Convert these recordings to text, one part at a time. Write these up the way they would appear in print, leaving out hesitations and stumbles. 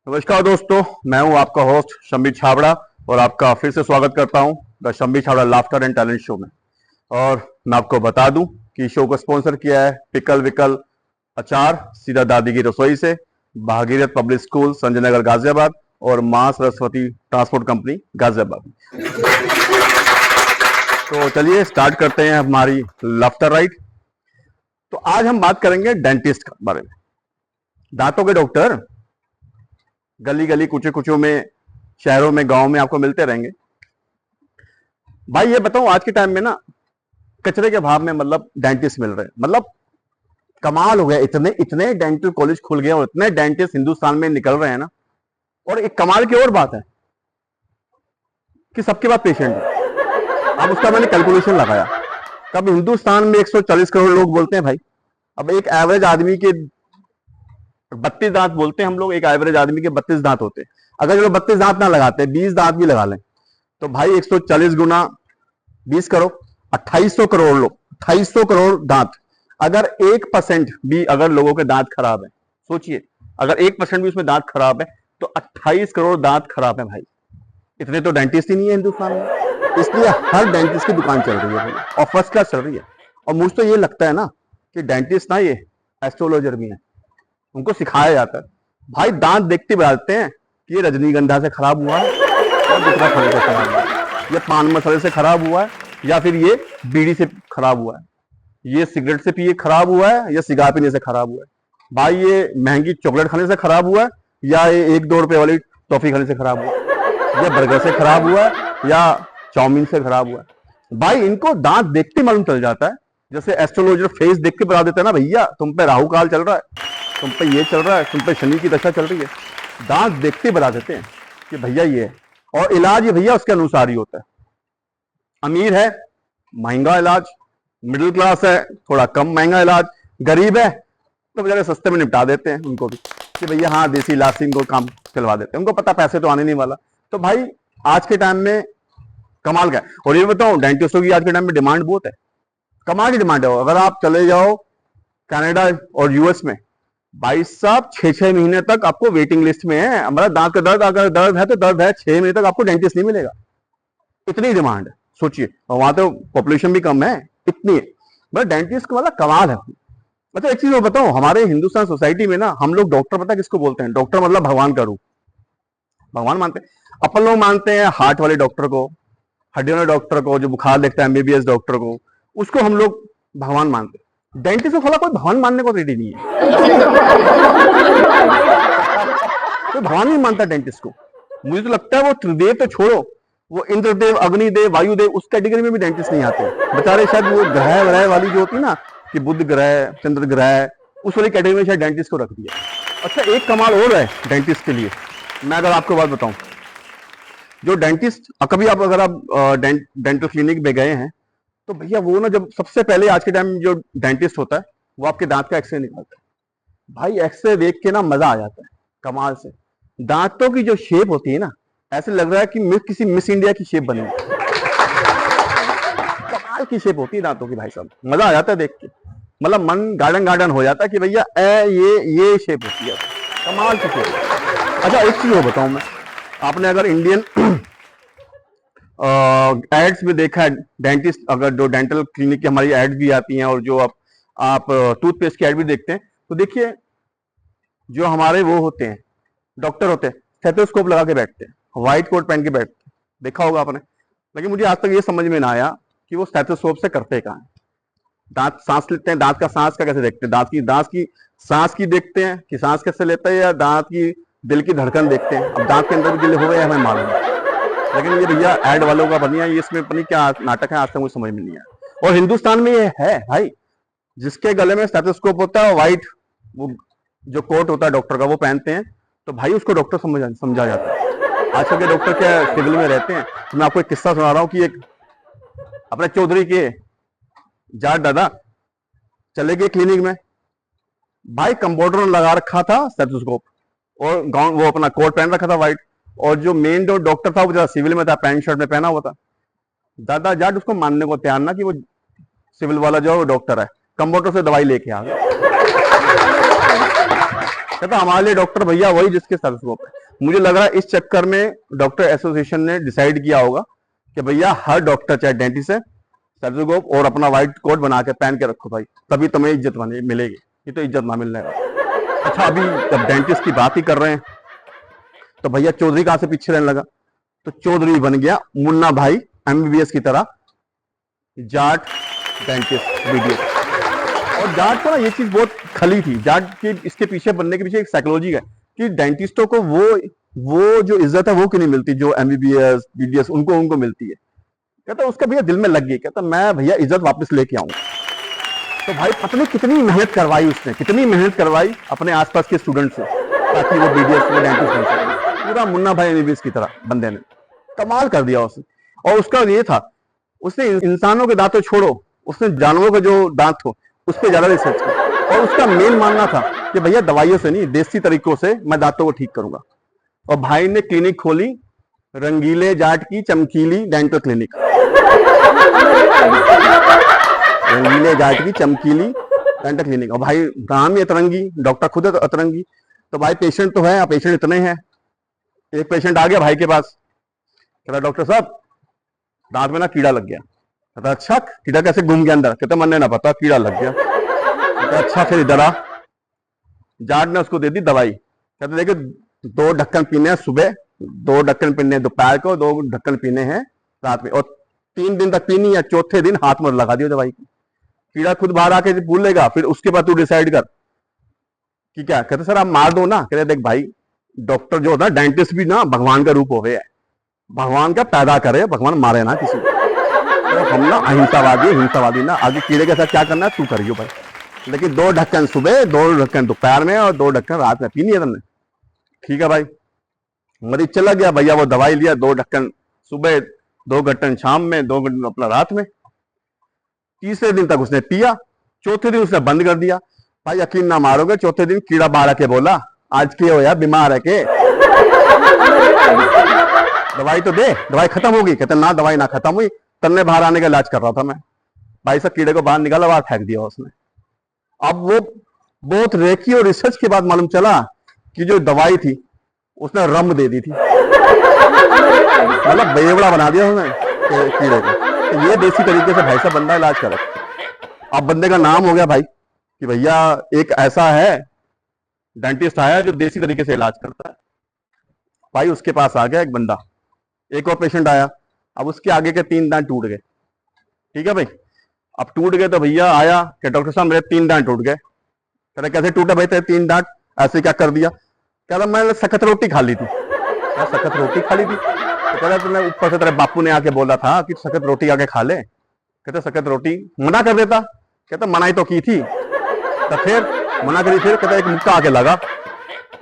नमस्कार दोस्तों, मैं हूं आपका होस्ट शम्मी छाबड़ा और आपका फिर से स्वागत करता हूं the Shammi Chhabra laughter and talent show में। और मैं आपको बता दूं कि शो को स्पॉन्सर किया है पिकल विकल अचार सीधा दादी की रसोई से, भागीरथ पब्लिक स्कूल संजय नगर गाजियाबाद और मां सरस्वती ट्रांसपोर्ट कंपनी गाजियाबाद। तो चलिए स्टार्ट करते हैं हमारी लाफ्टर राइड। तो आज हम बात करेंगे डेंटिस्ट के बारे में। दांतों के डॉक्टर गली गली कुचे कुचों में, शहरों में, गांव में आपको मिलते रहेंगे। भाई ये बताऊं, आज के टाइम में ना कचरे के भाव में मतलब डेंटिस्ट मिल रहे हैं, मतलब कमाल हो गया। इतने इतने डेंटल कॉलेज खुल गए और इतने डेंटिस्ट हिंदुस्तान में निकल रहे हैं ना। और एक कमाल की और बात है कि सबके पास पेशेंट है। अब उसका मैंने कैलकुलेशन लगाया, कब हिंदुस्तान में 140 करोड़ लोग बोलते हैं भाई। अब एक एवरेज आदमी के 32 दांत बोलते हैं हम लोग, एक एवरेज आदमी के 32 दांत होते हैं। अगर जो 32 दांत ना लगाते, 20 दांत भी लगा लें, तो भाई 140 गुना 20 करो, 2800 करोड़ लोग, 2800 करोड़ दांत। अगर 1% भी अगर लोगों के दांत खराब है, सोचिए, अगर 1% भी उसमें दांत खराब है तो 28 करोड़ दांत खराब है भाई। इतने तो डेंटिस्ट ही नहीं है हिंदुस्तान में, इसलिए हर डेंटिस्ट की दुकान चल रही है भाई, और फर्स्ट क्लास चल रही है। और मुझे तो ये लगता है ना कि डेंटिस्ट ना ये एस्ट्रोलॉजर भी है, उनको सिखाया जाता है। भाई दांत देखते बताते हैं कि ये रजनीगंधा से खराब हुआ है या दूसरा फल से खराब हुआ है, या पान मसाले से खराब हुआ है, या फिर ये बीड़ी से खराब हुआ है, ये सिगरेट से पिए खराब हुआ है, या सिगार पीने से खराब हुआ है, भाई ये महंगी चॉकलेट खाने से खराब हुआ है, या ये 1-2 रुपए वाली टॉफी खाने से खराब हुआ है, या बर्गर से खराब हुआ है, या चाउमीन से खराब हुआ है। भाई इनको दांत देखते मालूम चल जाता है। जैसे एस्ट्रोलॉजर फेस देख के बता देता है ना, भैया तुम पे राहु काल चल रहा है, तुम पे ये चल रहा है, तुम पे शनि की दशा चल रही है। दांत देखते बता देते हैं कि भैया ये है। और इलाज ये भैया उसके अनुसार ही होता है। अमीर है महंगा इलाज, मिडिल क्लास है थोड़ा कम महंगा इलाज, गरीब है तो बेचारे सस्ते में निपटा देते हैं उनको भी, कि भैया हाँ देसी इलाज से इनको काम चलवा देते हैं, उनको पता पैसे तो आने नहीं वाला। तो भाई आज के टाइम में कमाल का है। और ये बताऊं, डेंटिस्टों की आज के टाइम में डिमांड बहुत है, कमाल की डिमांड है। अगर आप चले जाओ कनाडा और यूएस में, भाई साहब 6-6 महीने तक आपको वेटिंग लिस्ट में है। हमारा दांत का दर्द अगर दर्द है तो दर्द है, 6 महीने तक आपको डेंटिस्ट नहीं मिलेगा, इतनी डिमांड है, सोचिए। और वहां तो पॉपुलेशन भी कम है, इतनी है। मतलब डेंटिस्ट वाला कमाल है। मतलब एक चीज मैं बताऊं, हमारे हिंदुस्तान सोसाइटी में ना हम लोग डॉक्टर पता किसको बोलते हैं? डॉक्टर मतलब भगवान का रूप, भगवान मानते हैं। अपन लोग मानते हैं हार्ट वाले डॉक्टर को, हड्डियों वाले डॉक्टर को, जो बुखार देखता है एमबीबीएस डॉक्टर को, उसको हम लोग भगवान मानते हैं। डेंटिस्ट को थोड़ा कोई भगवान मानने को रेडी नहीं है, तो भगवान नहीं मानता डेंटिस्ट को। मुझे तो लगता है वो त्रिदेव तो छोड़ो, वो इंद्रदेव, अग्निदेव, वायुदेव, उस कैटेगरी में भी डेंटिस्ट नहीं आते बेचारे। शायद वो ग्रह व्रह वाली जो होती है ना, कि बुध ग्रह, चंद्र ग्रह, उस वाली कैटेगरी में शायद डेंटिस्ट को रख दिया। अच्छा एक कमाल और है डेंटिस्ट के लिए, मैं अगर आपको बात बताऊं, जो डेंटिस्ट कभी आप अगर आप डेंटल क्लिनिक में गए हैं तो भैया वो ना, जब सबसे पहले आज के टाइम में जो डेंटिस्ट होता है वो आपके दांत का एक्सरे निकालता है। भाई एक्सरे देख के ना मजा आ जाता है कमाल से। दांतों की जो शेप होती है ना, ऐसे लग रहा है कि किसी मिस इंडिया की शेप बनी है, कमाल की शेप होती है दांतों की भाई साहब, मजा आ जाता है देख के। मतलब मन गार्डन गार्डन हो जाता है कि भैया ये शेप होती है, कमाल की शेप। अच्छा एक चीज और बताऊं मैं, आपने अगर इंडियन एड्स में देखा है, डेंटिस्ट अगर जो डेंटल क्लिनिक की हमारी एड्स भी आती हैं, और जो आप टूथपेस्ट की एड भी देखते हैं, तो देखिए जो हमारे वो होते हैं डॉक्टर होते हैं, स्टेथोस्कोप लगा के बैठते हैं, व्हाइट कोट पहन के बैठते हैं, देखा होगा आपने। लेकिन मुझे आज तक ये समझ में ना आया कि वो स्टेथोस्कोप से करते कहाँ हैं। दांत सांस लेते हैं, दांत का सांस का कैसे देखते हैं? दांत की सांस की देखते हैं कि सांस कैसे लेता है, या दांत की दिल की धड़कन देखते हैं? अब दांत के अंदर भी दिल हो गया हमें मालूम है, लेकिन ये भैया एड वालों का बनिया, ये इसमें पता नहीं क्या नाटक है, आज तक मुझे समझ में नहीं आया। और हिंदुस्तान में ये है भाई, जिसके गले में स्टेथोस्कोप होता है, व्हाइट वो जो कोट होता है डॉक्टर का वो पहनते हैं, तो भाई उसको डॉक्टर समझा जाता है। आजकल के डॉक्टर क्या सिविल में रहते हैं। तो मैं आपको एक किस्सा सुना रहा हूँ कि एक अपने चौधरी के जाट दादा चले गए क्लिनिक में, भाई कंपाउंडर लगा रखा था स्टेथोस्कोप, और गाउन वो अपना कोट पहन रखा था व्हाइट, और जो मेन जो डॉक्टर था वो जरा सिविल में था, पैंट शर्ट में पहना हुआ था। दादा जाट उसको मानने को तैयार ना कि वो सिविल वाला जो है वो डॉक्टर है, कंपाउंडर से दवाई लेके आ गया। कहता हमारे लिए डॉक्टर भैया वही जिसके स्टेथोस्कोप है। मुझे लग रहा है इस चक्कर में डॉक्टर एसोसिएशन ने डिसाइड किया होगा कि भैया हर डॉक्टर चाहे डेंटिस्ट है स्टेथोस्कोप और अपना व्हाइट कोट बना के पहन के रखो भाई, तभी तुम्हें इज्जत मिलेगी, ये तो इज्जत ना मिलने का। अच्छा, अभी जब डेंटिस्ट की बात ही कर रहे हैं तो भैया चौधरी कहां से पीछे रहने लगा, तो चौधरी बन गया मुन्ना भाई एमबीबीएस की तरह जाट डेंटिस्ट बीडीएस। और जाट को ना ये चीज बहुत खली थी, जाट के इसके पीछे बनने के पीछे एक साइकोलॉजी है कि डेंटिस्टों को वो जो इज्जत है वो क्यों नहीं मिलती जो एमबीबीएस बीडीएस उनको मिलती है। कहता उसका भैया दिल में लग गई, कहता मैं भैया इज्जत वापस लेके आऊंगा। तो भाई पता नहीं कितनी मेहनत करवाई उसने, कितनी मेहनत करवाई अपने आसपास के स्टूडेंट से ताकि वो बीडीएस में डेंटिस्ट बन सके। पूरा मुन्ना भाई एमबीबीएस की तरह बंदे ने कमाल कर दिया उसने। और उसका ये था, उसने इंसानों के दांतों छोड़ो, उसने जानवरों का जो दांत हो उस पर ज्यादा रिसर्च किया। और उसका मेन मानना था कि भैया दवाइयों से नहीं, देसी तरीकों से मैं दांतों को ठीक करूंगा। और भाई ने क्लिनिक खोली, रंगीले जाट की चमकीली डेंटल क्लिनिक। रंगीले जाट की चमकीली डेंटल क्लिनिक। और भाई नाम ही अतरंगी, डॉक्टर खुद अतरंगी। तो भाई पेशेंट तो है, पेशेंट इतने हैं। एक पेशेंट आ गया भाई के पास, कहता डॉक्टर साहब दांत में ना कीड़ा लग गया। कहता अच्छा, कीड़ा कैसे घूम गया अंदर? कहता मैंने ना पता, कीड़ा लग गया। कहता अच्छा फिर इधर आ। जाट ने उसको दे दी दवाई। कहते देखो 2 ढक्कन पीने हैं सुबह, 2 ढक्कन पीने दोपहर को, 2 ढक्कन पीने हैं रात में, और 3 दिन तक पीनी है। चौथे दिन हाथ में लगा दियो दवाई की, कीड़ा खुद बाहर आके भूल लेगा। फिर उसके बाद तू डिसाइड कर कि क्या। कहते सर आप मार दो ना। कहते देख भाई, डॉक्टर जो होता है डेंटिस्ट भी ना भगवान का रूप हो गया है, भगवान का पैदा करे, भगवान मारे ना किसी को। तो हम ना हिंसावादी ना, आगे कीड़े के साथ क्या करना है तू करियो भाई, लेकिन 2 ढक्कन सुबह, 2 ढक्कन दोपहर में और 2 ढक्कन रात में पीनी है तुमने। ठीक है भाई। मरीज चला गया भैया, वो दवाई लिया, 2 ढक्कन सुबह, 2 ढक्कन शाम में, 2 ढक्कन अपना रात में। तीसरे दिन तक उसने पिया, चौथे दिन उसने बंद कर दिया। भाई यकीन ना मारोगे, चौथे दिन कीड़ा बाहर आके बोला आज के हो यार, बीमार है के दवाई तो दे, दवाई खत्म होगी। कहते ना दवाई ना खत्म हुई, तन्ने बाहर आने का इलाज कर रहा था मैं। भाई साहब कीड़े को बाहर निकाला, बाहर फेंक दिया उसने। अब वो बहुत रेकी और रिसर्च के बाद मालूम चला कि जो दवाई थी उसने रम दे दी थी, मतलब बेवड़ा बना दिया उसने कीड़े को। तो ये देसी तरीके से भाई साहब बंदा इलाज करे। अब बंदे का नाम हो गया भाई कि भैया एक ऐसा है डेंटिस्ट आया जो देसी तरीके से इलाज करता है। भाई उसके पास आ गया एक बंदा, एक और पेशेंट आया। अब उसके आगे के 3 दांत टूट गए। ठीक है भाई, अब टूट गए तो भैया आया कि डॉक्टर साहब मेरे 3 दांत टूट गए। कहते कैसे टूटे भाई तेरे 3 दांत, ऐसे क्या कर दिया? कहता मैंने सखत रोटी खा ली थी। सखत रोटी खा ली थी? तो कहता तुम्हें ऊपर से तेरे बापू ने आके बोला था कि सखत रोटी आके खा ले। कहते सखत रोटी मना कर देता। कहता मनाई तो की थी, तो फिर मना करी, फिर कहता एक मुक्का आके लगा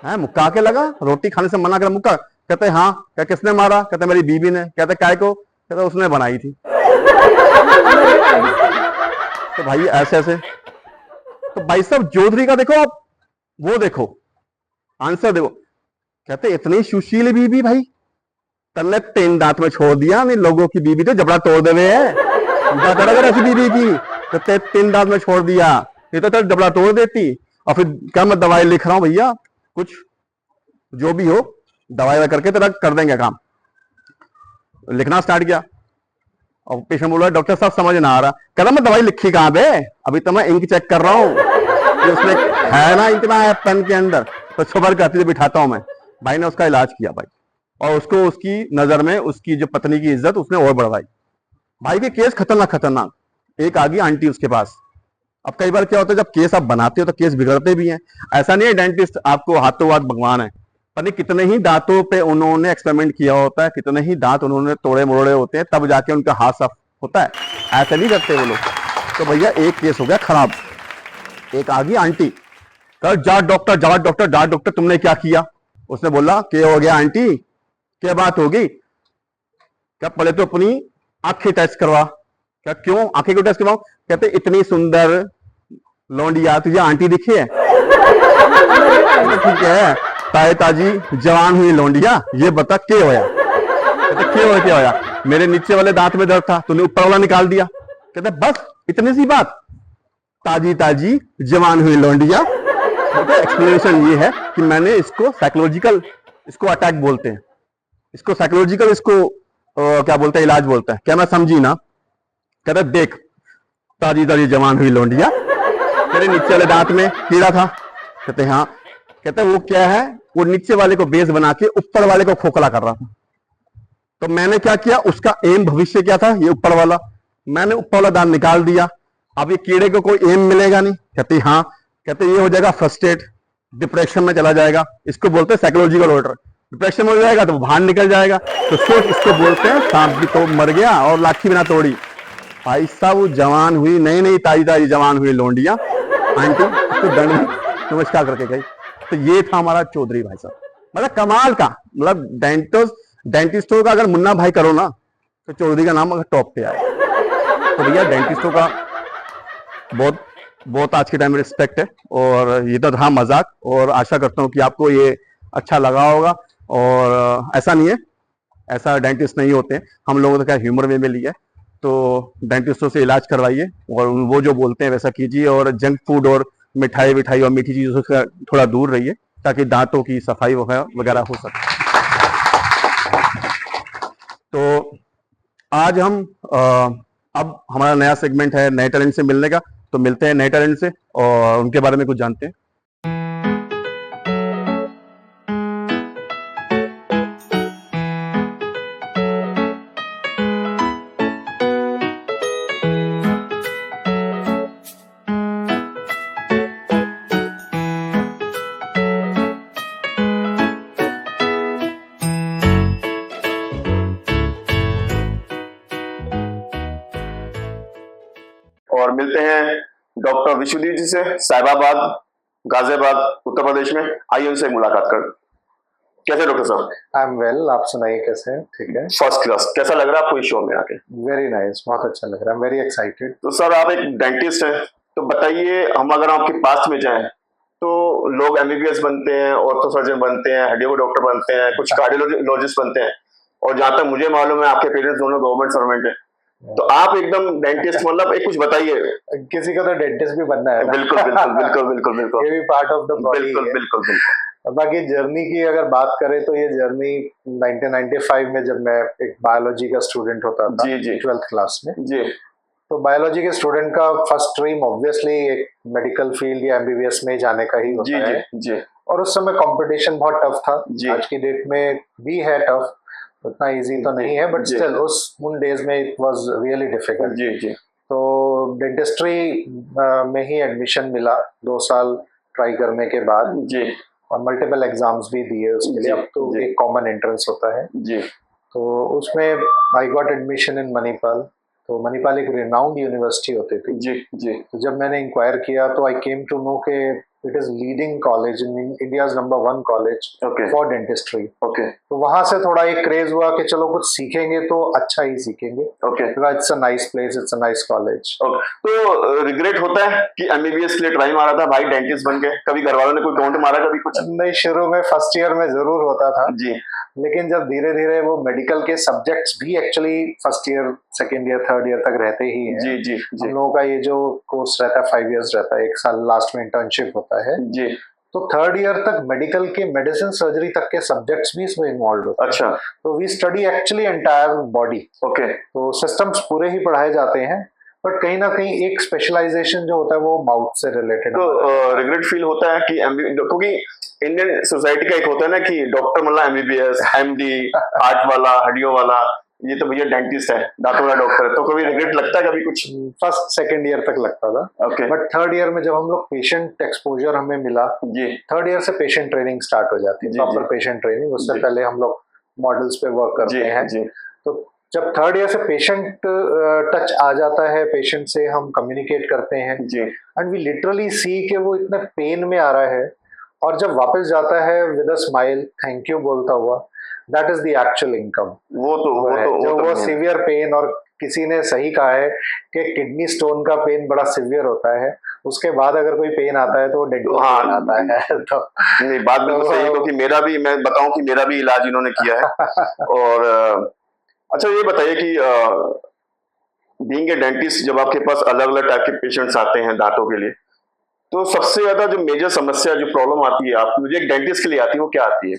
है, मुक्का आके लगा, रोटी खाने से मना कर मुक्का। कहते हाँ। क्या किसने मारा? कहते मेरी बीबी ने। कहते काय को? कहते उसने बनाई थी। तो भाई ऐसे ऐसे, तो भाई साहब जोधरी का देखो आप, वो देखो आंसर देखो। कहते इतनी सुशील बीबी भाई, तन्ने 3 दांत में छोड़ दिया, नहीं लोगों की बीबी तो जबड़ा तोड़ देवे है, क्या करेगा ऐसी बीबी की? कहते 3 दांत में छोड़ दिया, नहीं तो तेरा जबड़ा तोड़ देती। और फिर क्या मैं दवाई लिख रहा हूं भैया, कुछ जो भी हो दवाई करके तेरा कर देंगे काम। लिखना स्टार्ट किया और पेशेंट बोला डॉक्टर साहब समझ ना आ रहा। कहता मैं दवाई लिखी कहां पे, अभी तो मैं इंक चेक कर रहा हूँ, उसमें है ना इंक ना है पेन के अंदर, तो छुपर करती से बिठाता हूं मैं। भाई ने उसका इलाज किया भाई, और उसको उसकी नजर में उसकी जो पत्नी की इज्जत उसने और बढ़वाई। भाई के केस खतरनाक। एक आ गई आंटी उसके पास। अब कई बार क्या होता है जब केस आप बनाते हो तो केस बिगड़ते भी हैं। ऐसा नहीं है डेंटिस्ट आपको हाथों हाथ भगवान है, पर कितने ही दांतों पे उन्होंने एक्सपेरिमेंट किया होता है, कितने ही दांत उन्होंने तोड़े मोड़े होते हैं, तब जाके उनका हाथ साफ होता है। ऐसा नहीं करते वो लोग। तो भैया एक केस हो गया खराब। एक आ गई आंटी, कल जाट डॉक्टर तुमने क्या किया? उसने बोला क्या हो गया आंटी, क्या बात होगी? क्या पहले तो अपनी आंखें टेस्ट करवा। क्या क्यों आंखें क्यों टेस्ट करवाओ? कहते इतनी सुंदर लौंडिया तुझे आंटी दिखी है? ठीक है ताए ताजी जवान हुई लौंडिया, ये बता क्या होया? कहते क्या होया? मेरे नीचे वाले दांत में दर्द था, तूने ऊपर वाला निकाल दिया। कहते बस इतनी सी बात? ताजी ताजी जवान हुई लौंडिया, देखो एक्सप्लेनेशन ये है कि मैंने इसको साइकोलॉजिकल, इसको अटैक बोलते हैं, इसको साइकोलॉजिकल, इसको क्या बोलते हैं, इलाज बोलते हैं। क्या मैं समझी ना? कहते देख ताजी ताजी जवान हुई लौंडिया, तेरे नीचे वाले दांत में कीड़ा था। कहते हाँ। कहते वो क्या है, वो नीचे वाले को बेस बना के ऊपर वाले को खोखला कर रहा था। तो मैंने क्या किया, उसका एम भविष्य क्या था, ये ऊपर वाला, मैंने ऊपर वाला दांत निकाल दिया। अब ये कीड़े को कोई एम मिलेगा नहीं। कहते हाँ। कहते ये हो जाएगा फ्रस्ट्रेट, डिप्रेशन में चला जाएगा। इसको बोलते हैं साइकोलॉजिकल ऑर्डर। डिप्रेशन में हो जाएगा तो बाहर निकल जाएगा। तो सोच, इसको बोलते हैं सांप भी तो मर गया और लाठी बिना तोड़ी। भाई साहब वो जवान हुई, नई नई ताजी ताजी जवान हुई लौंडिया, आंटी उसको दंड में नमस्कार करके गई। तो ये था हमारा चौधरी भाई साहब, मतलब कमाल का, मतलब डेंटिस्टों का अगर मुन्ना भाई करो ना तो चौधरी का नाम अगर टॉप पे आए। तो भैया डेंटिस्टों का बहुत बहुत आज के टाइम में रिस्पेक्ट है। और ये तो था मजाक, और आशा करता हूँ कि आपको ये अच्छा लगा होगा। और ऐसा नहीं है, ऐसा डेंटिस्ट नहीं होते, हम लोगों ने क्या ह्यूमर वे में लिया है। तो डेंटिस्टों से इलाज करवाइए और वो जो बोलते हैं वैसा कीजिए, और जंक फूड और मिठाई विठाई और मीठी चीजों से थोड़ा दूर रहिए ताकि दांतों की सफाई वगैरह हो सके। तो आज हम अब हमारा नया सेगमेंट है नए टैलेंट से मिलने का। तो मिलते हैं नए टैलेंट से और उनके बारे में कुछ जानते हैं। और मिलते हैं डॉक्टर विश्वदीप जी से, साहिबाबाद, गाजियाबाद, उत्तर प्रदेश में। आइए उनसे मुलाकात कर। कैसे डॉक्टर साहब? आई एम वेल, आप सुनाइए कैसे हैं? ठीक है, फर्स्ट क्लास। कैसा लग रहा है आपको इस शो में आके? वेरी नाइस, बहुत अच्छा लग रहा है, वेरी एक्साइटेड। तो सर आप एक डेंटिस्ट हैं, तो बताइए हम अगर आपके पास में जाएं तो लोग एमबीबीएस बनते हैं, ऑर्थो सर्जन बनते हैं, हड्डियों के डॉक्टर बनते हैं, कुछ कार्डियोलॉजिस्ट बनते हैं, और जहां तक मुझे मालूम है आपके पेरेंट्स दोनों गवर्नमेंट सर्वेंट है। तो आप एकदम डेंटिस्ट, मतलब एक कुछ बताइए। किसी को तो डेंटिस्ट भी बनना है ना? बिल्कुल बिल्कुल बिल्कुल बिल्कुल बिल्कुल, ये भी पार्ट ऑफ द बॉडी बिल्कुल है। बिल्कुल बिल्कुल। बाकी जर्नी की अगर बात करें तो ये जर्नी 1995 में, जब मैं एक बायोलॉजी का स्टूडेंट होता था, जी जी 12th क्लास में, जी, तो बायोलॉजी के स्टूडेंट का फर्स्ट ड्रीम ऑब्वियसली एक मेडिकल फील्ड या एमबीबीएस में जाने का ही जी होता है। जी जी, और उस समय कंपटीशन बहुत टफ था, जी। आज की डेट में भी है टफ, उतना इजी तो नहीं है, बट जी। स्टिल उन डेज में इट वाज रियली डिफिकल्ट। जी जी, तो डेंटिस्ट्री में ही एडमिशन मिला 2 साल ट्राई करने के बाद, जी और मल्टीपल एग्जाम्स भी दिए उसके लिए। जी, अब तो जी। एक कॉमन एंट्रेंस होता है, जी तो उसमें I got admission in Manipal. तो मणिपाल एक रिनाउंड यूनिवर्सिटी होती थी। जी जी, तो जब मैंने इंक्वायर किया तो आई केम टू नो के it is leading college in India's number 1 college okay for dentistry. Okay तो वहां से थोड़ा एक क्रेज हुआ कि चलो कुछ सीखेंगे तो अच्छा ही सीखेंगे, okay it's a nice place, it's a nice college. तो रिग्रेट होता है कि एमबीबीएस के लिए ट्राई मारा था भाई, डेंटिस्ट बन के? कभी घर वालों ने कोई टोंट मारा, कभी कुछ? नहीं, शुरू में फर्स्ट ईयर में जरूर होता था जी, लेकिन जब धीरे धीरे वो मेडिकल के सब्जेक्ट्स भी actually first year, second year, third year तक रहते ही हैं। जी जी हम जी लोगों का ये जो कोर्स रहता है 5 इयर्स रहता है, 1 साल लास्ट में इंटर्नशिप होता है। जी, तो थर्ड ईयर तक मेडिकल के मेडिसिन सर्जरी तक के सब्जेक्ट्स भी इसमें इन्वॉल्व होते हैं। अच्छा, तो we study actually entire body. Okay तो सिस्टम्स पूरे ही पढ़ाए जाते हैं, बट कहीं ना कहीं एक स्पेशलाइजेशन जो होता है वो माउथ से रिलेटेड। तो रिग्रेट फील होता है कि क्योंकि इंडियन सोसाइटी का एक होता है ना कि डॉक्टर मतलब एमबीबीएस, एमडी, हार्ट वाला, हड्डियों वाला, ये तो भैया डेंटिस्ट है, दांतों वाला डॉक्टर है। तो कभी रिग्रेट लगता है कभी कुछ? फर्स्ट सेकेंड ईयर तक लगता था, ओके, बट थर्ड ईयर में जब हम लोग पेशेंट एक्सपोजर हमें मिला, जी थर्ड ईयर से पेशेंट ट्रेनिंग स्टार्ट हो जाती है, जी, प्रॉपर जी। Patient training. उससे जी। पहले हम लोग मॉडल्स पे वर्क जी करते हैं। जी तो जब थर्ड ईयर से पेशेंट टच आ जाता है, पेशेंट से हम कम्युनिकेट करते हैं, जी, एंड वी लिटरली सी कि वो इतने पेन में आ रहा है, और जब वापस जाता है with a smile, thank you बोलता हुआ, that is the actual income. वो सीवियर पेन, और किसी ने सही कहा है कि किडनी स्टोन का पेन बड़ा सीवियर होता है, उसके बाद अगर कोई पेन आता है तो वो डेंटल पेन आता है। तो नहीं, बात बिल्कुल सही है, क्योंकि मेरा भी, मैं बताऊं कि मेरा भी इलाज इन्होंने किया है। और अच्छा ये बताइए कि बीइंग ए डेंटिस्ट, जब आपके पास अलग अलग टाइप के पेशेंट्स आते हैं दांतों के लिए, तो सबसे ज्यादा जो मेजर समस्या जो प्रॉब्लम आती है आपकी, मुझे एक डेंटिस्ट के लिए आती है, वो क्या आती है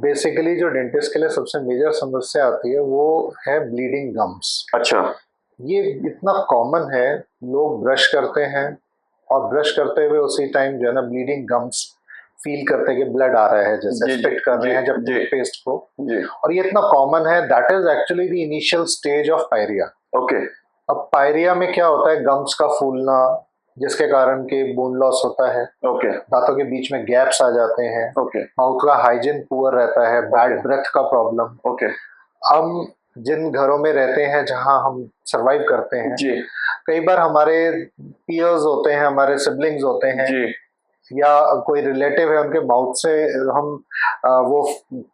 बेसिकली जो डेंटिस्ट के लिए सबसे मेजर समस्या आती है वो है ब्लीडिंग गम्स। अच्छा। ये इतना कॉमन है, लोग ब्रश करते हैं और ब्रश करते हुए उसी टाइम जो है ना ब्लीडिंग गम्स फील करते हैं कि ब्लड आ रहा है, जैसे स्पिट कर रहे हैं जब टूथपेस्ट को, और ये इतना कॉमन है। That is actually the initial stage of pyorrhoea. Okay. अब पायरिया में क्या होता है, गम्स का फूलना जिसके कारण के बोन लॉस होता है, ओके, दांतों के बीच में गैप्स आ जाते हैं, ओके, माउथ का हाइजीन पुअर रहता है, बैड ब्रेथ का प्रॉब्लम। ओके। हम जिन घरों में रहते हैं जहां हम सरवाइव करते हैं जी, कई बार हमारे पीयर्स होते हैं, हमारे सिबलिंग्स होते हैं जी, या कोई रिलेटिव है, उनके माउथ से हम वो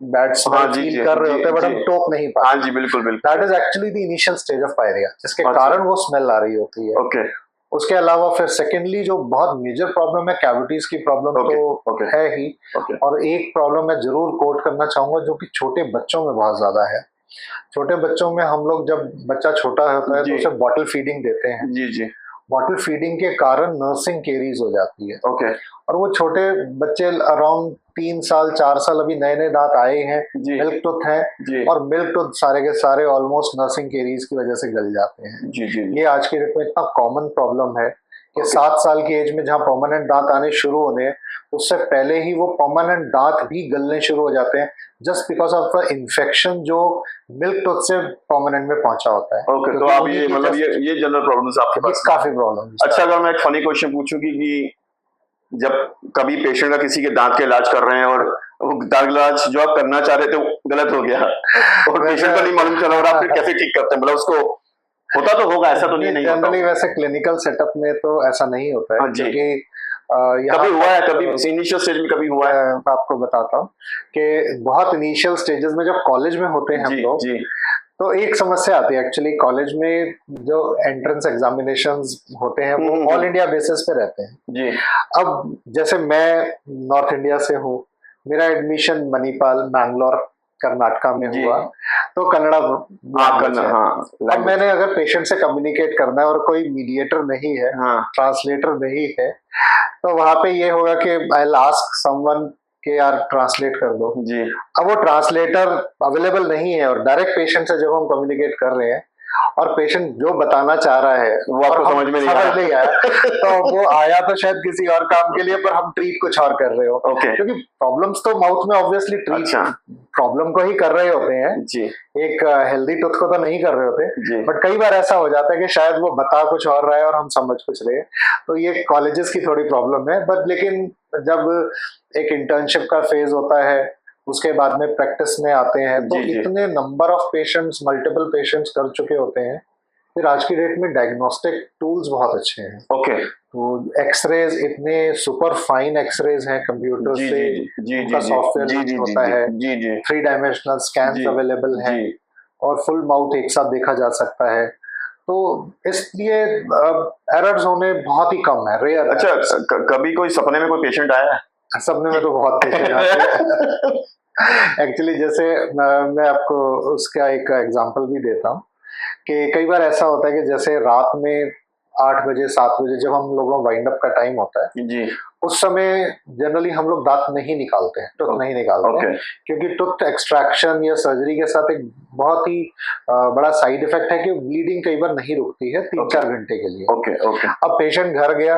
बैड स्मेल फील कर रहे होते हैं बट हम टोक नहीं पाते। हाँ जी, बिल्कुल बिल्कुल। That is actually the initial stage of pyorrhoea, जिसके कारण वो स्मेल आ रही होती है। ओके। उसके अलावा फिर सेकेंडली जो बहुत मेजर प्रॉब्लम है, कैविटीज की प्रॉब्लम तो है ही, और एक प्रॉब्लम मैं जरूर कोट करना चाहूंगा जो कि छोटे बच्चों में बहुत ज्यादा है। छोटे बच्चों में हम लोग जब बच्चा छोटा होता है तो उसे बॉटल फीडिंग देते हैं। जी जी। बॉटल फीडिंग के कारण नर्सिंग केरीज हो जाती है। ओके। और वो छोटे बच्चे अराउंड 3 साल 4 साल, अभी नए नए दांत आए हैं, मिल्क टूथ है, और मिल्क टूथ सारे के सारे ऑलमोस्ट नर्सिंग केरीज की वजह से गल जाते हैं। जी जी। ये आज की डेट में इतना कॉमन प्रॉब्लम है कि 7 साल की एज में जहाँ परमानेंट दांत आने शुरू होने हैं, उससे पहले ही वो परमानेंट दांत भी गलने शुरू हो जाते हैं, just because of the infection जो मिल्क टूथ से परमानेंट में पहुंचा होता है। ओके, तो आप ये मतलब ये जनरल प्रॉब्लम्स आपके पास काफी प्रॉब्लम। अच्छा, अगर मैं एक फनी क्वेश्चन पूछूं कि जब कभी पेशेंट का किसी के दांत का इलाज कर रहे हैं और वो दांत इलाज जो आप करना चाह रहे थे वो गलत हो गया और पेशेंट को नहीं मालूम चला, और आप फिर कैसे ठीक करते हैं? मतलब उसको होता तो होगा, ऐसा तो नहीं जनरली वैसे क्लिनिकल सेटअप में तो ऐसा नहीं होता है, क्योंकि कभी हुआ है, कभी इनिशियल स्टेज में कभी हुआ है? मैं आपको बताता हूँ कि बहुत इनिशियल स्टेजेस में जब कॉलेज में होते हैं हम लोग, तो एक समस्या आती है एक्चुअली। कॉलेज में जो एंट्रेंस एग्जामिनेशंस होते हैं वो ऑल इंडिया बेसिस पे रहते हैं जी। अब जैसे मैं नॉर्थ इंडिया से हूँ, मेरा एडमिशन मणिपाल मैंगलोर कर्नाटका में हुआ, तो कन्नड़ा अब मैंने अगर पेशेंट से कम्युनिकेट करना है और कोई मीडिएटर नहीं है, ट्रांसलेटर नहीं है, तो वहां पे ये होगा कि आई विल आस्क समवन कि यार ट्रांसलेट कर दो जी। अब वो ट्रांसलेटर अवेलेबल नहीं है और डायरेक्ट पेशेंट से जब हम कम्युनिकेट कर रहे हैं और पेशेंट जो बताना चाह रहा है वो आपको समझ में नहीं आया तो वो आया तो शायद किसी और काम के लिए, पर हम ट्रीट कुछ और कर रहे हो। क्योंकि प्रॉब्लम्स तो माउथ में ऑब्वियसली ट्रीट प्रॉब्लम को ही कर रहे होते हैं जी, एक हेल्दी टूथ को तो नहीं कर रहे होते, बट कई बार ऐसा हो जाता है कि शायद वो बता कुछ और रहा है और हम समझ कुछ रहे हैं, तो ये कॉलेजेस की थोड़ी प्रॉब्लम है। बट लेकिन जब एक इंटर्नशिप का फेज होता है, उसके बाद में प्रैक्टिस में आते हैं, तो इतने number of patients, multiple patients कर चुके होते हैं, फिर आज की डेट में डायग्नोस्टिक टूल्स बहुत अच्छे हैं। तो एक्सरेज, इतने सुपर फाइन एक्सरेज हैं कंप्यूटर से, उनका सॉफ्टवेयर होता है, 3 डायमेंशनल स्कैन्स अवेलेबल हैं और फुल माउथ एक साथ देखा जा सकता है, तो इसलिए एरर्स होने बहुत ही कम है, रेयर। अच्छा, कभी कोई सपने में कोई पेशेंट आया है? सपने में तो बहुत पेशेंट आते हैं एक्चुअली। जैसे मैं आपको उसका एक एग्जांपल भी देता हूँ कि कई बार ऐसा होता है कि जैसे रात में 8 बजे 7 बजे जब हम लोगों का वाइंड अप का टाइम होता है जी, उस समय जनरली हम लोग दांत नहीं निकालते हैं, टूथ नहीं निकालते हैं, क्योंकि टूथ एक्सट्रैक्शन या सर्जरी के साथ एक बहुत ही बड़ा साइड इफेक्ट है कि ब्लीडिंग कई बार नहीं रुकती है 3-4 घंटे के लिए। अब पेशेंट घर गया,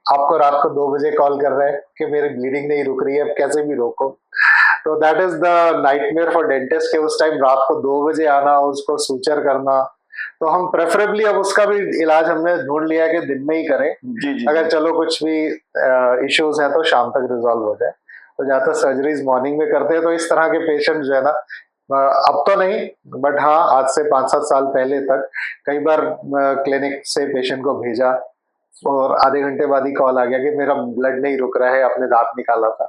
आपको रात को 2 बजे कॉल कर रहा है कि मेरी ब्लीडिंग नहीं रुक रही है, अब कैसे भी रोको, तो that is the nightmare for dentist के उस टाइम रात को 2 बजे आना, उसको सूचर करना। तो हम प्रेफरेबली अब उसका भी इलाज हमने ढूंढ लिया कि दिन में ही करें, अगर चलो कुछ भी इश्यूज है तो शाम तक रिजॉल्व हो जाए। तो ज्यादातर सर्जरीज मॉर्निंग में करते हैं, तो इस तरह के पेशेंट जो है ना, अब तो नहीं बट हाँ आज से 5-7 साल पहले तक कई बार क्लिनिक से पेशेंट को भेजा और आधे घंटे बाद ही कॉल आ गया कि मेरा ब्लड नहीं रुक रहा है, आपने दांत निकाला था।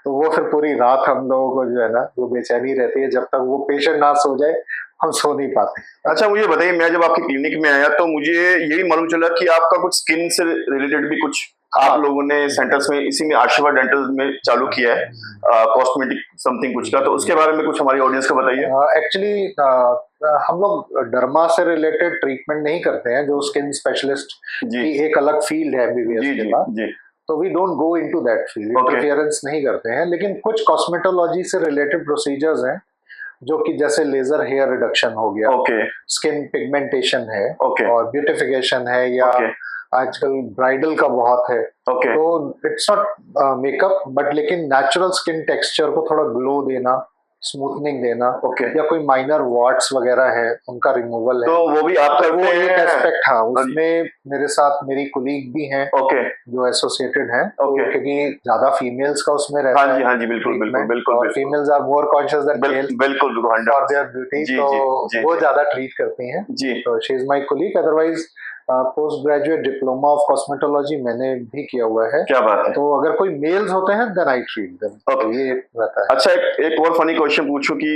तो वो फिर पूरी रात हम लोगों को जो है ना वो बेचैनी रहती है, जब तक वो पेशेंट ना सो जाए हम सो नहीं पाते। अच्छा, मुझे बताइए, मैं जब आपकी क्लिनिक में आया तो मुझे यही मालूम चला कि आपका कुछ स्किन से रिलेटेड भी कुछ आप लोगों ने सेंटर्स में, इसी में आशीर्वाद डेंटल में चालू किया है, कॉस्मेटिक समथिंग कुछ का, तो उसके बारे में कुछ हमारी ऑडियंस को बताइए। एक्चुअली हम लोग डर्मा से रिलेटेड ट्रीटमेंट नहीं करते हैं, जो स्किन स्पेशलिस्ट की एक अलग फील्ड है एमबीबीएस के बाद, तो we don't go into that field, interference नहीं करते हैं। लेकिन कुछ कॉस्मेटोलॉजी से रिलेटेड प्रोसीजर्स हैं जो कि जैसे लेजर हेयर रिडक्शन हो गया, स्किन पिगमेंटेशन है, और ब्यूटिफिकेशन है, या आजकल ब्राइडल का बहुत है। तो इट्स नॉट मेकअप, बट लेकिन नेचुरल स्किन टेक्सचर को थोड़ा ग्लो देना, स्मूथनिंग देना, या कोई माइनर वॉट्स वगैरह है उनका रिमूवल है, तो वो भी आप करते हैं? एक एस्पेक्ट, हाँ, उसमें मेरे साथ मेरी कुलीग भी हैं जो एसोसिएटेड हैं, क्योंकि ज्यादा फीमेल्स का उसमें रहता है। हाँ जी, बिल्कुल। और females are more conscious than male for their beauty, तो वो ज्यादा ट्रीट करती हैं। तो she is my colleague. Otherwise post graduate diploma of cosmetology मैंने भी किया हुआ है। क्या बात है। तो अगर कोई मेल्स होते हैं देन आई ट्रीट देम। तो ये रहता है। अच्छा, एक और फनी क्वेश्चन पूछूं कि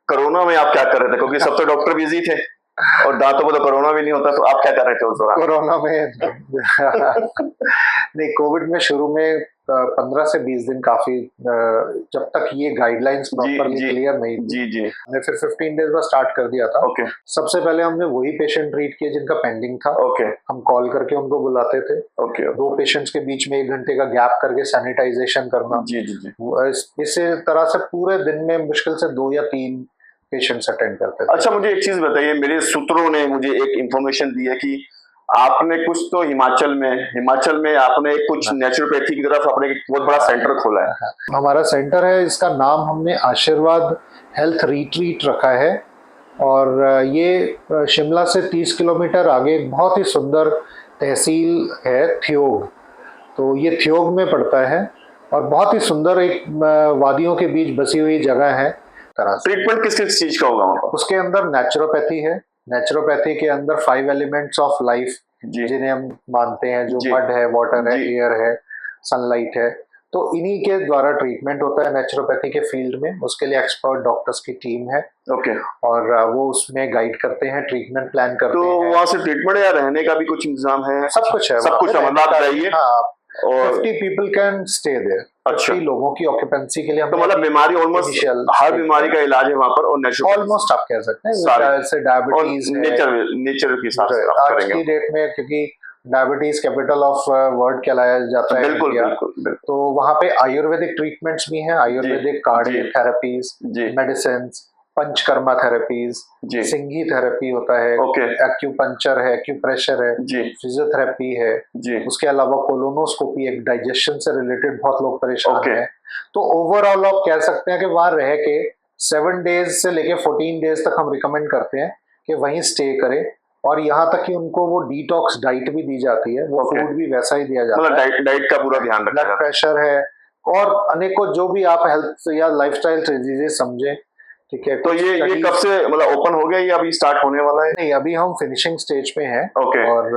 कोरोना में आप क्या कर रहे थे, क्योंकि सब तो डॉक्टर बिजी थे और दांतों को तो कोरोना भी नहीं होता, तो आप क्या कर रहे थे उस दौरान? कोरोना में नहीं, कोविड में शुरू में 15 से 20 दिन काफी, जब तक ये गाइडलाइंस प्रॉपर्ली क्लियर नहीं थी, हमने फिर 15 डेज बाद स्टार्ट कर दिया था। सबसे पहले हमने वही पेशेंट ट्रीट किए जिनका पेंडिंग था। हम कॉल करके उनको बुलाते थे। 2 पेशेंट्स के बीच में 1 घंटे का गैप करके सैनिटाइजेशन करना। इसी तरह से पूरे दिन में मुश्किल से 2 या 3 पेशेंट्स अटेंड करते थे। अच्छा, मुझे एक चीज बताइए, मेरे सूत्रों ने मुझे एक इंफॉर्मेशन दी है कि आपने कुछ तो हिमाचल में आपने कुछ नेचुरोपैथी की तरफ अपने एक बहुत बड़ा सेंटर खोला है। हमारा सेंटर है, इसका नाम हमने आशीर्वाद हेल्थ रिट्रीट रखा है, और ये शिमला से 30 किलोमीटर आगे एक बहुत ही सुंदर तहसील है थ्योग। तो ये थ्योग में पड़ता है और बहुत ही सुंदर एक वादियों के बीच बसी हुई जगह है। ट्रीटमेंट किस किस चीज का होगा वहाँ पर? उसके अंदर नेचुरोपैथी है। नेचुरोपैथी के अंदर 5 एलिमेंट्स ऑफ लाइफ जिन्हें हम मानते हैं, जो मड है, वाटर है, एयर है, सनलाइट है, तो इन्हीं के द्वारा ट्रीटमेंट होता है नेचुरोपैथी के फील्ड में। उसके लिए एक्सपर्ट डॉक्टर्स की टीम है, और वो उसमें गाइड करते हैं, ट्रीटमेंट प्लान करते हैं। तो वहाँ से ट्रीटमेंट या रहने का भी कुछ इंतजाम है? सब कुछ है, सब कुछ है। हाँ, 50 people can stay there। अच्छा, 50 लोगों की ऑक्यूपेंसी के लिए। तो मतलब बीमारी ऑलमोस्ट हर बीमारी का इलाज है वहाँ पर, और नेचुरल ऑलमोस्ट आप कह सकते हैं, जैसे डायबिटीज, नेचर के साथ आज की डेट में, क्योंकि डायबिटीज कैपिटल ऑफ वर्ल्ड कहलाया जाता है इंडिया, तो वहाँ पे आयुर्वेदिक ट्रीटमेंट्स भी हैं, Ayurvedic cardiac therapies, medicine, Panchakarma therapies, सिंघी थेरेपी होता है, एक्यूपंक्चर है, एक्यूप्रेशर है, फिजियोथेरेपी है, उसके अलावा कोलोनोस्कोपी, एक डाइजेशन से रिलेटेड बहुत लोग परेशान हैं। तो ओवरऑल आप कह सकते हैं कि वहां रह के 7 डेज से लेके 14 डेज तक हम रिकमेंड करते हैं कि वहीं स्टे करें, और यहाँ तक कि उनको वो डिटॉक्स डाइट भी दी जाती है, वो फूड भी वैसा ही दिया जाता है, डाइट का पूरा ध्यान रखा, ब्लड प्रेशर है और अनेकों जो भी आप हेल्थ या लाइफस्टाइल डिजीजेस समझे। ठीक है, तो ये कब से मतलब ओपन हो गया या अभी स्टार्ट होने वाला है? नहीं, अभी हम फिनिशिंग स्टेज पे हैं, और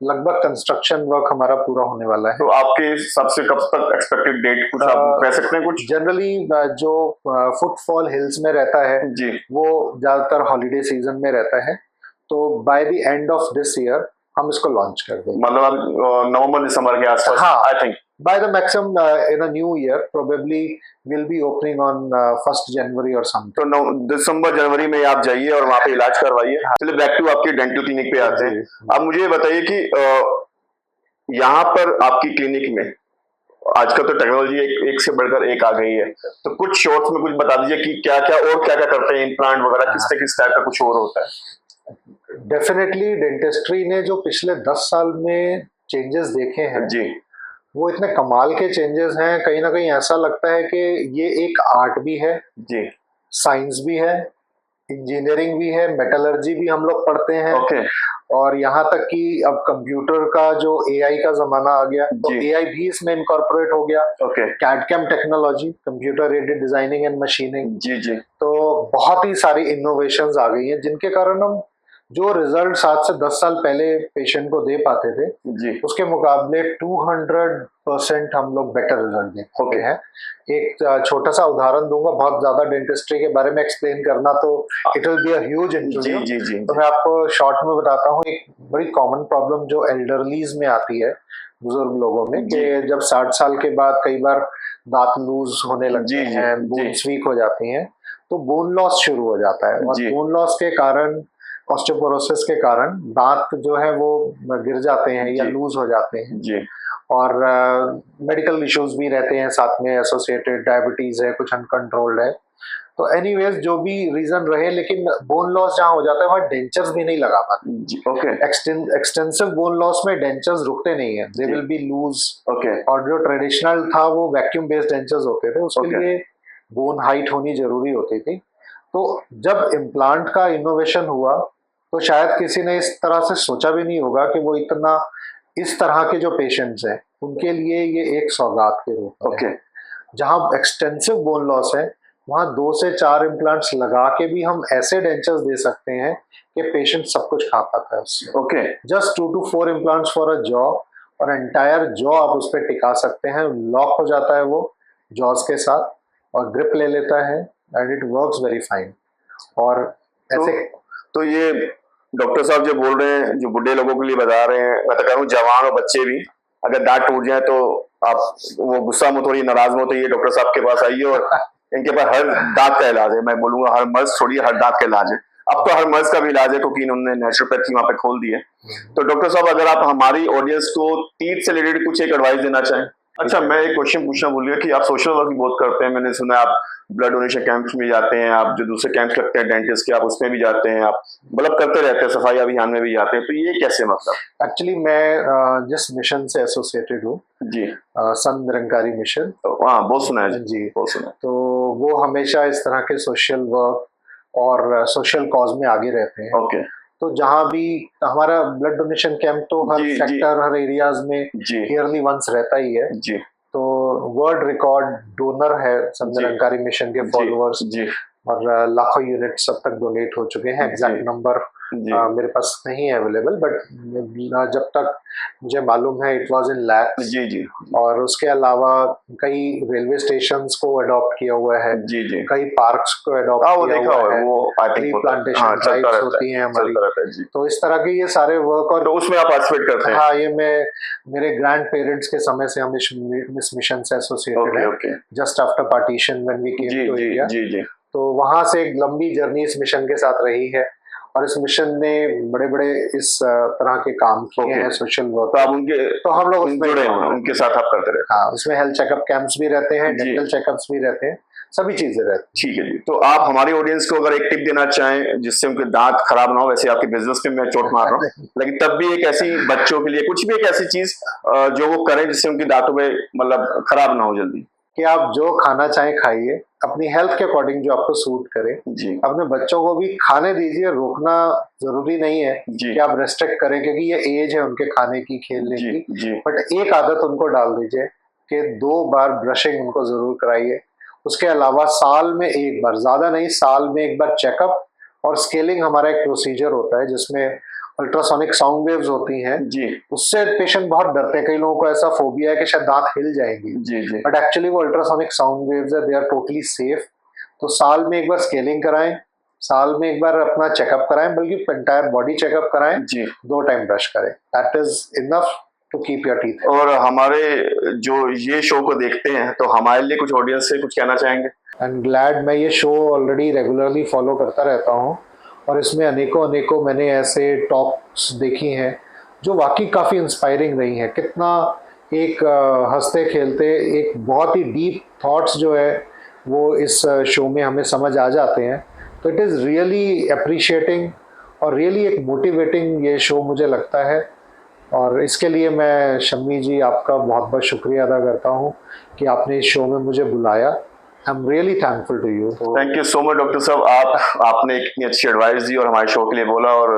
लगभग कंस्ट्रक्शन वर्क हमारा पूरा होने वाला है। तो आपके सबसे कब तक एक्सपेक्टेड डेट कुछ आप कह सकते हैं? कुछ जनरली जो फुटफॉल हिल्स में रहता है वो ज्यादातर हॉलीडे सीजन में रहता है, तो by the end of this year हम इसको लॉन्च कर देंगे। मतलब नवंबर दिसंबर के आसपास? हाँ, I think by the maximum in a new year probably we'll be opening on 1st January or something। तो दिसंबर जनवरी में आप जाइए और वहाँ पे इलाज करवाइए। चलिए बैक टू आपके डेंटल क्लिनिक पे आते हैं। अब मुझे बताइए कि यहाँ पर आपकी क्लिनिक में आजकल तो टेक्नोलॉजी एक से बढ़कर एक आ गई है, तो कुछ शॉर्ट्स में कुछ बता दीजिए कि क्या क्या करते हैं, इम्प्लांट वगैरह किस टाइप का कुछ और होता है? डेफिनेटली डेंटिस्ट्री ने जो पिछले 10 साल में चेंजेस देखे हैं वो इतने कमाल के चेंजेस हैं, कहीं ना कहीं ऐसा लगता है कि ये एक आर्ट भी है, साइंस भी है, इंजीनियरिंग भी है, मेटलर्जी भी हम लोग पढ़ते हैं, और यहाँ तक कि अब कंप्यूटर का जो एआई का जमाना आ गया, तो एआई भी इसमें इनकॉर्पोरेट हो गया। CAD-cam technology, computer aided designing and machining, तो बहुत ही सारी इनोवेशंस आ गई हैं, जिनके कारण हम जो रिजल्ट 7 से 10 साल पहले पेशेंट को दे पाते थे उसके मुकाबले 200% हम लोग बेटर रिजल्ट दे पाते हैं। एक छोटा सा उदाहरण दूंगा, बहुत ज्यादा डेंटिस्ट्री के बारे में एक्सप्लेन करना तो it will be a huge interview, तो मैं आपको शॉर्ट में बताता हूँ। एक बड़ी कॉमन प्रॉब्लम जो एल्डरलीज में आती है, बुजुर्ग लोगों में, कि जब 60 साल के बाद कई बार दांत लूज होने लगते हैं, बोन्स वीक हो जाती हैं, तो बोन लॉस शुरू हो जाता है, और बोन लॉस के कारण, ऑस्टियोपोरोसिस के कारण दांत जो है वो गिर जाते हैं या लूज हो जाते हैं, और मेडिकल इश्यूज भी रहते हैं साथ में एसोसिएटेड, डायबिटीज है, कुछ अनकंट्रोल्ड है। तो एनीवेज जो भी रीजन रहे, लेकिन बोन लॉस जहाँ हो जाता है वहाँ डेंचर्स भी नहीं लगा पाते। ओके। एक्सटेंसिव बोन लॉस में डेंचर्स रुकते नहीं है, they will be loose. Okay. और जो ट्रेडिशनल था वो वैक्यूम बेस्ड डेंचर्स होते थे, उसके लिए बोन हाइट होनी जरूरी होती थी। तो जब इम्प्लांट का इनोवेशन हुआ तो शायद किसी ने इस तरह से सोचा भी नहीं होगा कि वो इतना, इस तरह के जो पेशेंट्स हैं उनके लिए ये एक सौगात के रूप में है। जहाँ एक्सटेंसिव बोन लॉस है वहाँ 2 से 4 इम्प्लांट्स लगा के भी हम ऐसे डेंचर्स दे सकते हैं कि पेशेंट सब कुछ खा पाता है उससे। Okay. Just 2 to 4 implants for a jaw, और एंटायर जॉ आप उस पर टिका सकते हैं। लॉक हो जाता है वो जॉज के साथ और ग्रिप ले लेता है and it works very fine. और ऐसे तो ये डॉक्टर साहब जो बोल रहे हैं, जो बुढ़े लोगों के लिए बता रहे हैं, मैं तो कहूँ जवान और बच्चे भी, अगर दांत टूट जाए तो आप वो गुस्सा मत होइए, नाराज मत होइए, डॉक्टर साहब के पास आइए और इनके पास हर दांत का इलाज है। मैं बोलूंगा हर मर्ज छोड़िए, हर दांत का इलाज है। अब तो हर मर्ज का भी इलाज है क्योंकि इन्होंने नेचुरोपैथी वहां पे खोल दी है। तो डॉक्टर साहब अगर आप हमारी ऑडियंस को तीत से रिलेटेड कुछ एक एडवाइस देना चाहें। अच्छा, मैं एक क्वेश्चन पूछना भूल गया कि आप सोशल वर्क भी बहुत करते हैं, मैंने सुना है आप ब्लड डोनेशन कैंप्स में जाते हैं, आप जो दूसरे कैंप्स लगते हैं डेंटिस्ट के, आप उसमें भी जाते हैं, आप मतलब करते रहते हैं, सफाई अभियान में भी जाते हैं। तो ये कैसे मतलब? एक्चुअली मैं जिस मिशन से एसोसिएटेड हूँ जी, संत निरंकारी मिशन, हाँ बहुत सुना है जी, बहुत सुना है। तो वो हमेशा इस तरह के सोशल वर्क और सोशल कॉज में आगे रहते हैं। ओके। तो जहाँ भी हमारा ब्लड डोनेशन कैंप तो हर सेक्टर, हर एरियाज में ईयरली वंस रहता ही है। जी। तो वर्ल्ड रिकॉर्ड डोनर है संत निरंकारी मिशन के फॉलोअर्स, और लाखों यूनिट्स अब तक डोनेट हो चुके हैं। एग्जैक्ट नंबर मेरे पास नहीं है अवेलेबल, बट जब तक मुझे मालूम है इट वाज इन लैक्स। जी जी। और उसके अलावा कई रेलवे स्टेशंस को अडॉप्ट किया हुआ है, जी जी, कई पार्क्स को अडॉप्ट किया हुआ है, वो ट्री प्लांटेशन ड्राइव्स होती हैं हमारी। तो इस तरह के ये सारे वर्क, और तो उसमें आप पार्टिसिपेट करते हैं? हाँ, ये मैं मेरे ग्रैंड पेरेंट्स के समय से हम इस मिशन से एसोसिएटेड है, just after partition when we came to India. जी जी। तो वहां से एक लंबी जर्नी इस मिशन के साथ रही है, और इस मिशन ने बड़े बड़े इस तरह के काम किए हैं, सोशल वर्क। तो आप उनके, तो हम लोग जुड़े हैं, उनके साथ आप करते रहते हैं? हाँ, उसमें हेल्थ चेकअप कैंप्स भी रहते हैं, डेंटल चेकअप्स भी रहते हैं, सभी चीजें रहती हैं। ठीक है जी। तो आप हमारी ऑडियंस को अगर एक टिप देना चाहें जिससे उनके दांत खराब ना हो, वैसे आपके बिजनेस में मैं चोट मार रहा हूँ लेकिन तब भी एक ऐसी बच्चों के लिए कुछ भी एक ऐसी चीज जो वो करें जिससे उनकी दांतों में मतलब खराब ना हो जल्दी, कि आप जो खाना चाहें खाइए, अपनी हेल्थ के अकॉर्डिंग जो आपको सूट करे। जी। अपने बच्चों को भी खाने दीजिए, रोकना जरूरी नहीं है कि आप रेस्ट्रिक्ट करें, क्योंकि ये एज है उनके खाने की, खेलने की। बट एक आदत उनको डाल दीजिए कि 2 बार ब्रशिंग उनको जरूर कराइए। उसके अलावा साल में 1 बार, ज्यादा नहीं, साल में 1 बार चेकअप और स्केलिंग हमारा एक प्रोसीजर होता है जिसमें अल्ट्रासोनिक साउंड वेव्स होती हैं जी। उससे पेशेंट बहुत डरते हैं, कई लोगों को ऐसा फोबिया है कि शायद दांत हिल जाएंगी जी जी। बट एक्चुअली वो अल्ट्रासोनिक साउंड वेव्स है, दे आर टोटली सेफ। तो साल में 1 बार स्केलिंग कराएं, साल में 1 बार अपना चेकअप कराएं, बल्कि एंटायर बॉडी चेकअप कराएं जी। 2 टाइम ब्रश करें, that is enough to keep your teeth. और हमारे जो ये शो को देखते हैं तो हमारे लिए कुछ ऑडियंस से कुछ कहना चाहेंगे? आई एम ग्लैड, मैं ये शो ऑलरेडी रेगुलरली फॉलो करता रहता हूँ, और इसमें अनेकों मैंने ऐसे टॉक्स देखी हैं जो वाकई काफ़ी इंस्पायरिंग रही हैं। कितना एक हंसते खेलते एक बहुत ही डीप थॉट्स जो है वो इस शो में हमें समझ आ जाते हैं। तो इट इज़ रियली अप्रिशिएटिंग और रियली एक मोटिवेटिंग ये शो मुझे लगता है, और इसके लिए मैं शम्मी जी आपका बहुत बहुत शुक्रिया अदा करता हूँ कि आपने इस शो में मुझे बुलाया। I'm really thankful to you. Thank you so much doctor साहब, आपने इतनी अच्छी एडवाइस दी और हमारे शो के लिए बोला और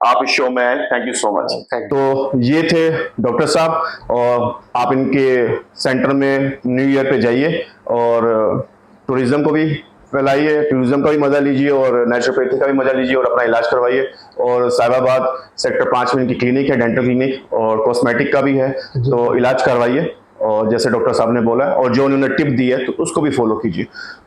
आप इस शो में आए, थैंक यू सो मच। तो ये थे डॉक्टर साहब, और आप इनके सेंटर में न्यू ईयर पे जाइए और टूरिज्म को भी फैलाइए, टूरिज्म का भी मजा लीजिए और नेचुरोपैथी का भी मजा लीजिए और अपना इलाज करवाइए। और साहिबाबाद सेक्टर 5 में इनकी क्लिनिक है, डेंटल क्लिनिक, और कॉस्मेटिक का भी है, तो इलाज करवाइए और जैसे डॉक्टर साहब ने बोला और जो उन्होंने टिप दी है तो उसको भी फॉलो कीजिए।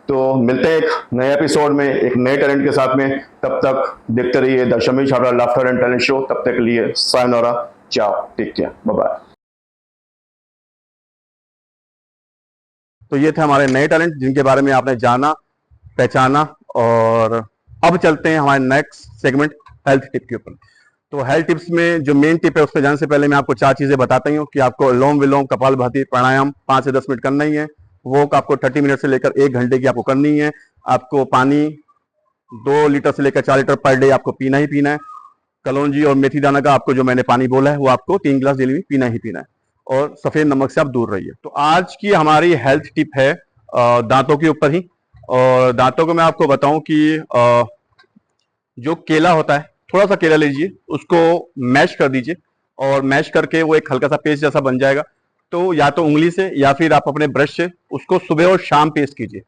तो मिलते हैं एक नए एपिसोड में एक नए टैलेंट के साथ में, तब तक देखते रहिए the Shammi Chhabra laughter and talent show. तब तक के लिए सायोनारा, चाओ, टेक केयर, बाय बाय। तो ये थे हमारे नए टैलेंट जिनके बारे में आपने जाना, पहचाना, और अब चलते हैं हमारे नेक्स्ट सेगमेंट हेल्थ टिप के ऊपर। तो हेल्थ टिप्स में जो मेन टिप है उस पर जाने से पहले मैं आपको 4 चीजें बताता ही हूँ कि आपको अनुलोम विलोम कपालभाति प्राणायाम 5 से 10 मिनट करना ही है। वो आपको 30 मिनट से लेकर 1 घंटे की आपको करनी है। आपको पानी 2 लीटर से लेकर 4 लीटर पर डे आपको पीना ही पीना है। कलौंजी और मेथी दाना का आपको जो मैंने पानी बोला है वो आपको 3 गिलास डेली में पीना ही पीना है, और सफेद नमक से आप दूर रहिए। तो आज की हमारी हेल्थ टिप है दांतों के ऊपर ही। और दांतों को मैं आपको बताऊं कि जो केला होता है, थोड़ा सा केला लीजिए, उसको मैश कर दीजिए, और मैश करके वो एक हल्का सा पेस्ट जैसा बन जाएगा। तो या तो उंगली से या फिर आप अपने ब्रश से उसको सुबह और शाम पेस्ट कीजिए।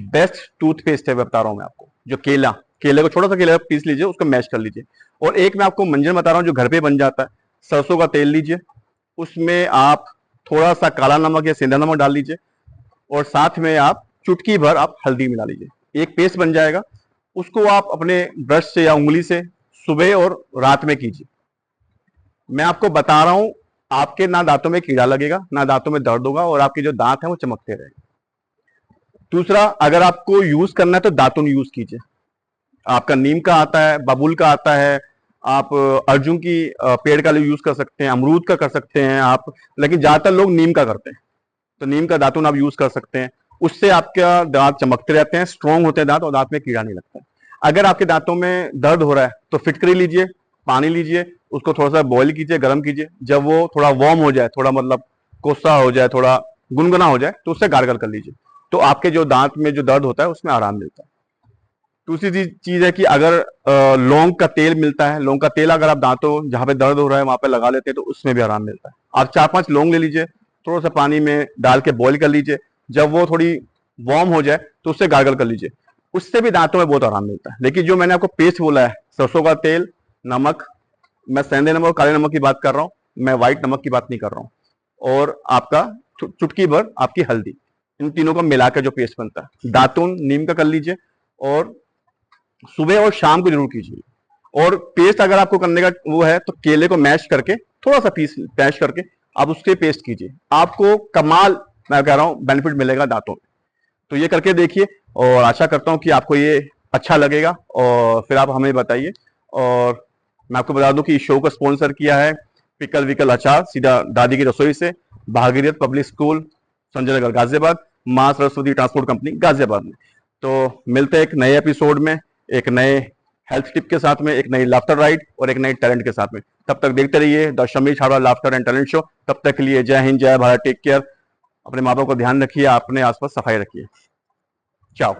बेस्ट टूथपेस्ट है बता रहा हूं मैं आपको। जो केले को थोड़ा सा केला पीस लीजिए, उसको मैश कर लीजिए। और एक मैं आपको मंजन बता रहा हूं जो घर पे बन जाता है। सरसों का तेल लीजिए, उसमें आप थोड़ा सा काला नमक या सेंधा नमक डाल लीजिए, और साथ में आप चुटकी भर आप हल्दी मिला लीजिए। एक पेस्ट बन जाएगा। उसको आप अपने ब्रश से या उंगली से सुबह और रात में कीजिए। मैं आपको बता रहा हूं, आपके ना दांतों में कीड़ा लगेगा, ना दांतों में दर्द होगा, और आपके जो दांत हैं वो चमकते रहेंगे। दूसरा, अगर आपको यूज करना है तो दातुन यूज कीजिए। आपका नीम का आता है, बबूल का आता है, आप अर्जुन की पेड़ का यूज कर सकते हैं, अमरूद का कर सकते हैं आप, लेकिन ज्यादातर लोग नीम का करते हैं। तो नीम का दातुन आप यूज कर सकते हैं। उससे आपका दांत चमकते रहते हैं, स्ट्रांग होते हैं दांत, और दांत में कीड़ा नहीं लगता है। अगर आपके दांतों में दर्द हो रहा है तो फिटकरी लीजिए, पानी लीजिए, उसको थोड़ा सा बॉईल कीजिए, गर्म कीजिए। जब वो थोड़ा वार्म हो जाए, थोड़ा मतलब कोसा हो जाए, थोड़ा गुनगुना हो जाए, तो उससे गार्गल कर लीजिए। तो आपके जो दांत में जो दर्द होता है उसमें आराम मिलता है। दूसरी चीज है कि अगर लौंग का तेल मिलता है, लौंग का तेल अगर आप दांतों जहां पे दर्द हो रहा है वहां पे लगा लेते हैं तो उसमें भी आराम मिलता है। आप 4-5 लौंग ले लीजिए, थोड़ा सा पानी में डाल के बॉईल कर लीजिए। जब वो थोड़ी वार्म हो जाए तो उससे गार्गल कर लीजिए, उससे भी दांतों में बहुत आराम मिलता है। लेकिन जो मैंने आपको पेस्ट बोला है, सरसों का तेल, नमक, मैं सेंधे नमक और काले नमक की बात कर रहा हूँ, मैं व्हाइट नमक की बात नहीं कर रहा हूँ, और आपका चुटकी भर आपकी हल्दी, इन तीनों को मिलाकर जो पेस्ट बनता है। दातुन नीम का कर लीजिए, और सुबह और शाम को जरूर कीजिए। और पेस्ट अगर आपको करने का वो है तो केले को मैश करके, थोड़ा सा पीस मैश करके आप उसके पेस्ट कीजिए। आपको कमाल, मैं कह रहा हूं, बेनिफिट मिलेगा दांतों में। तो ये करके देखिए, और आशा करता हूं कि आपको ये अच्छा लगेगा, और फिर आप हमें बताइए। और मैं आपको बता दूं कि इस शो को स्पॉन्सर किया है पिकल विकल अचार, सीधा दादी की रसोई से, भागीरथ पब्लिक स्कूल, संजय नगर, गाजियाबाद, मां सरस्वती ट्रांसपोर्ट कंपनी, गाजियाबाद में। तो मिलते हैं एक नए एपिसोड में, एक नए हेल्थ टिप के साथ में, एक नई लाफ्टर राइड और एक नई टैलेंट के साथ में। तब तक देखते रहिए the Shami Chhabra laughter and talent show. तब तक के लिए जय हिंद, जय भारत, टेक केयर। अपने माँ बाप को ध्यान रखिए, अपने आसपास सफाई रखिए। चाओ।